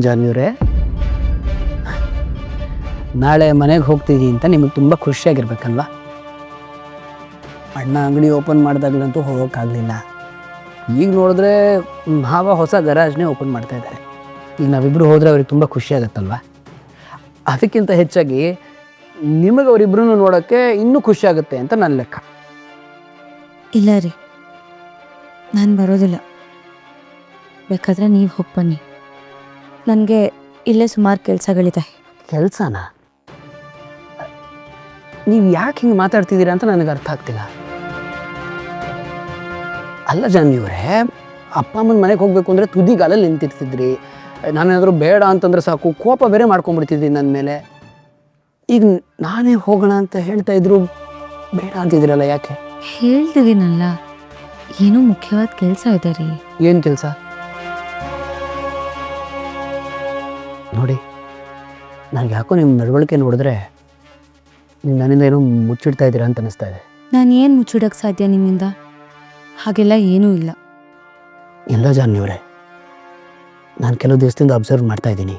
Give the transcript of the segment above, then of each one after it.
ಜಾನ್ವಿಯವರೇ, ನಾಳೆ ಮನೆಗೆ ಹೋಗ್ತಿದ್ದೀವಿ ಅಂತ ನಿಮಗೆ ತುಂಬ ಖುಷಿಯಾಗಿರ್ಬೇಕಲ್ವಾ? ಅಣ್ಣ ಅಂಗಡಿ ಓಪನ್ ಮಾಡಿದಾಗಲಂತೂ ಹೋಗೋಕ್ಕಾಗಲಿಲ್ಲ. ಈಗ ನೋಡಿದ್ರೆ ಮಾವ ಹೊಸ ಗರಾಜ್ನೇ ಓಪನ್ ಮಾಡ್ತಾ ಇದ್ದಾರೆ. ಈಗ ನಾವಿಬ್ಬರು ಹೋದರೆ ಅವ್ರಿಗೆ ತುಂಬ ಖುಷಿಯಾಗತ್ತಲ್ವ? ಅದಕ್ಕಿಂತ ಹೆಚ್ಚಾಗಿ ನಿಮಗೆ ಅವರಿಬ್ಬರೂ ನೋಡೋಕ್ಕೆ ಇನ್ನೂ ಖುಷಿಯಾಗುತ್ತೆ ಅಂತ ನನ್ನ ಲೆಕ್ಕ. ಇಲ್ಲ ರೀ, ನಾನು ಬರೋದಿಲ್ಲ. ಬೇಕಾದರೆ ನೀವು ಹೋಗಿ ಬನ್ನಿ. ನನಗೆ ಇಲ್ಲೇ ಸುಮಾರು ಕೆಲಸಗಳಿದೆ. ಕೆಲಸನಾ? ನೀವು ಯಾಕೆ ಹಿಂಗೆ ಮಾತಾಡ್ತಿದ್ದೀರಾ ಅಂತ ನನಗೆ ಅರ್ಥ ಆಗ್ತಿಲ್ಲ. ಅಲ್ಲ ಜಾನ್ವಿಯವರೇ, ಅಪ್ಪ ಅಮ್ಮನ ಮನೆಗೆ ಹೋಗಬೇಕು ಅಂದರೆ ತುದಿಗಾಲಲ್ಲಿ ನಿಂತಿರ್ತಿದ್ರಿ. ನಾನೇನಾದರೂ ಬೇಡ ಅಂತಂದ್ರೆ ಸಾಕು ಕೋಪ ಬೇರೆ ಮಾಡ್ಕೊಂಡ್ಬಿಡ್ತಿದ್ದೀನಿ ನನ್ನ ಮೇಲೆ. ಈಗ ನಾನೇ ಹೋಗೋಣ ಅಂತ ಹೇಳ್ತಾ ಇದ್ರು ಬೇಡ ಅಂತಿದ್ದೀರಲ್ಲ, ಯಾಕೆ? ಹೇಳ್ತಿದ್ದೀನಲ್ಲ, ಏನೋ ಮುಖ್ಯವಾದ ಕೆಲಸ ಇದೆ ರೀ. ಏನು ಕೆಲಸ? ನೋಡಿ, ನನಗೆ ಯಾಕೋ ನಿಮ್ಮ ನಡವಳಿಕೆ ನೋಡಿದ್ರೆ ನೀವು ನನ್ನಿಂದ ಏನೋ ಮುಚ್ಚಿಡ್ತಾ ಇದ್ದೀರಾ ಅಂತ ಅನಿಸ್ತಾ ಇದೆ. ನಾನು ಏನು ಮುಚ್ಚಿಡೋಕ್ಕೆ ಸಾಧ್ಯ ನಿಮ್ಮಿಂದ? ಹಾಗೆಲ್ಲ ಏನೂ ಇಲ್ಲ. ಇಲ್ಲ ಜಾನ್ವಿಯವರೇ, ನಾನು ಕೆಲವು ದಿವಸದಿಂದ ಅಬ್ಸರ್ವ್ ಮಾಡ್ತಾ ಇದ್ದೀನಿ.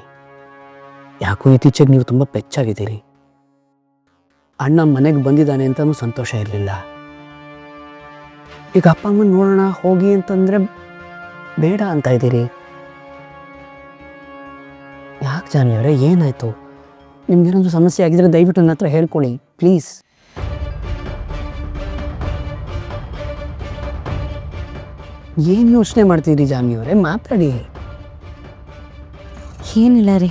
ಯಾಕೋ ಇತ್ತೀಚೆಗೆ ನೀವು ತುಂಬ ಪೆಚ್ಚಾಗಿದ್ದೀರಿ. ಅಣ್ಣ ಮನೆಗೆ ಬಂದಿದ್ದಾನೆ ಅಂತಲೂ ಸಂತೋಷ ಇರಲಿಲ್ಲ. ಈಗ ಅಪ್ಪ ಅಮ್ಮನ ನೋಡೋಣ ಹೋಗಿ ಅಂತಂದರೆ ಬೇಡ ಅಂತ ಇದ್ದೀರಿ. ಯಾಕೆ ಜಾನ್ವಿಯವರೇ, ಏನಾಯಿತು? ನಿಮ್ಗೇನಾದರೂ ಸಮಸ್ಯೆ ಆಗಿದ್ರೆ ದಯವಿಟ್ಟು ನನ್ನ ಹತ್ರ ಹೇಳ್ಕೊಳ್ಳಿ ಪ್ಲೀಸ್. ಏನು ಯೋಚನೆ ಮಾಡ್ತೀರಿ ಜಾನ್ವಿಯವರೇ, ಮಾತಾಡಿ. ಏನಿಲ್ಲ ರೀ,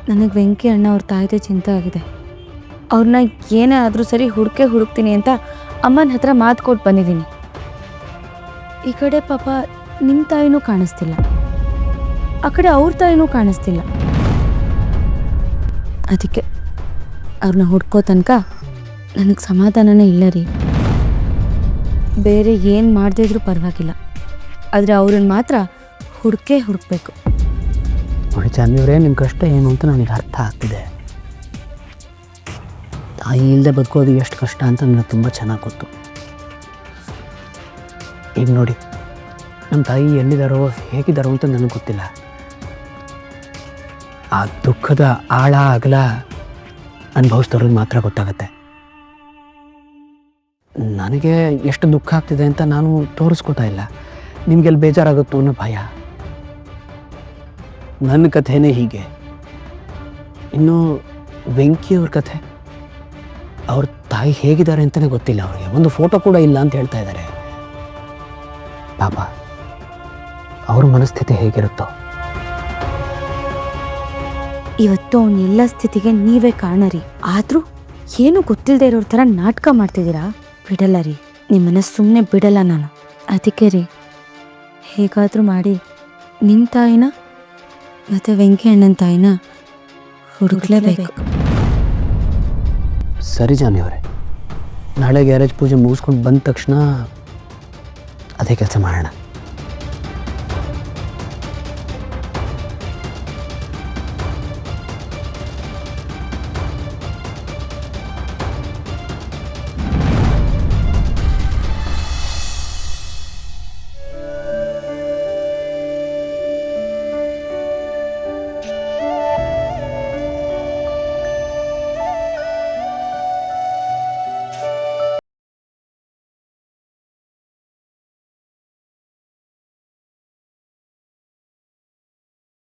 ನನಗೆ ವೆಂಕಿ ಅಣ್ಣ ಅವ್ರ ತಾಯಿದೆ ಚಿಂತೆ ಆಗಿದೆ. ಅವ್ರನ್ನ ಏನೇ ಆದರೂ ಸರಿ ಹುಡುಕ್ತೀನಿ ಅಂತ ಅಮ್ಮನ ಹತ್ರ ಮಾತು ಕೊಟ್ಟು ಬಂದಿದ್ದೀನಿ. ಈ ಕಡೆ ಪಾಪ ನಿಮ್ಮ ತಾಯಿನೂ ಕಾಣಿಸ್ತಿಲ್ಲ, ಆ ಕಡೆ ಅವ್ರ ತಾಯಿನೂ ಕಾಣಿಸ್ತಿಲ್ಲ. ಅದಕ್ಕೆ ಅವ್ರನ್ನ ಹುಡ್ಕೋ ತನಕ ನನಗೆ ಸಮಾಧಾನನೇ ಇಲ್ಲ ರೀ. ಬೇರೆ ಏನು ಮಾಡದೇ ಇದ್ರೂ ಪರವಾಗಿಲ್ಲ, ಆದರೆ ಅವ್ರನ್ನ ಮಾತ್ರ ಹುಡುಕಬೇಕು. ನೋಡಿ ಜಾನ್ವಿಯವರೇ, ನಿಮ್ಮ ಕಷ್ಟ ಏನು ಅಂತ ನನಗೆ ಅರ್ಥ ಆಗ್ತಿದೆ. ತಾಯಿ ಇಲ್ಲದೆ ಬದುಕೋದು ಎಷ್ಟು ಕಷ್ಟ ಅಂತ ನನಗೆ ತುಂಬ ಚೆನ್ನಾಗಿ ಗೊತ್ತು. ಈಗ ನೋಡಿ, ನಮ್ಮ ತಾಯಿ ಎಲ್ಲಿದ್ದಾರೋ ಹೇಗಿದ್ದಾರೋ ಅಂತ ನನಗೆ ಗೊತ್ತಿಲ್ಲ. ಆ ದುಃಖದ ಆಳ ಅಗಲ ಅನುಭವಿಸ್ದವ್ರಿಗೆ ಮಾತ್ರ ಗೊತ್ತಾಗುತ್ತೆ. ನನಗೆ ಎಷ್ಟು ದುಃಖ ಆಗ್ತಿದೆ ಅಂತ ನಾನು ತೋರಿಸ್ಕೋತಾ ಇಲ್ಲ. ನಿಮಗೆಲ್ಲಿ ಬೇಜಾರಾಗುತ್ತೋ ಅನ್ನೋ ಭಯ. ನನ್ನ ಕಥೆನೇ ಹೀಗೆ. ಇನ್ನು ವೆಂಕಿಯವ್ರ ಕಥೆ, ಅವ್ರ ತಾಯಿ ಹೇಗಿದ್ದಾರೆ ಅಂತಲೇ ಗೊತ್ತಿಲ್ಲ ಅವ್ರಿಗೆ. ಒಂದು ಫೋಟೋ ಕೂಡ ಇಲ್ಲ ಅಂತ ಹೇಳ್ತಾ ಇದ್ದಾರೆ. ಪಾಪ, ಅವ್ರ ಮನಸ್ಥಿತಿ ಹೇಗಿರುತ್ತೋ. ಇವತ್ತು ಅವನ ಎಲ್ಲ ಸ್ಥಿತಿಗೆ ನೀವೇ ಕಾರಣ ರೀ. ಆದರೂ ಏನು ಗೊತ್ತಿಲ್ಲದೆ ಇರೋರ ಥರ ನಾಟಕ ಮಾಡ್ತಿದ್ದೀರಾ? ಬಿಡಲ್ಲ ರೀ, ನಿಮ್ಮನ್ನ ಸುಮ್ಮನೆ ಬಿಡಲ್ಲ ನಾನು. ಅದಕ್ಕೆ ರೀ, ಹೇಗಾದರೂ ಮಾಡಿ ನಿಮ್ಮ ತಾಯಿನ ಮತ್ತು ವೆಂಕಿ ಅಣ್ಣನ ತಾಯಿನ ಹುಡುಕ್ಲೇಬೇಕು. ಸರಿ ಜಾನ್ವಿಯವರೇ, ನಾಳೆ ಗ್ಯಾರೇಜ್ ಪೂಜೆ ಮುಗಿಸ್ಕೊಂಡು ಬಂದ ತಕ್ಷಣ ಅದೇ ಕೆಲಸ ಮಾಡೋಣ.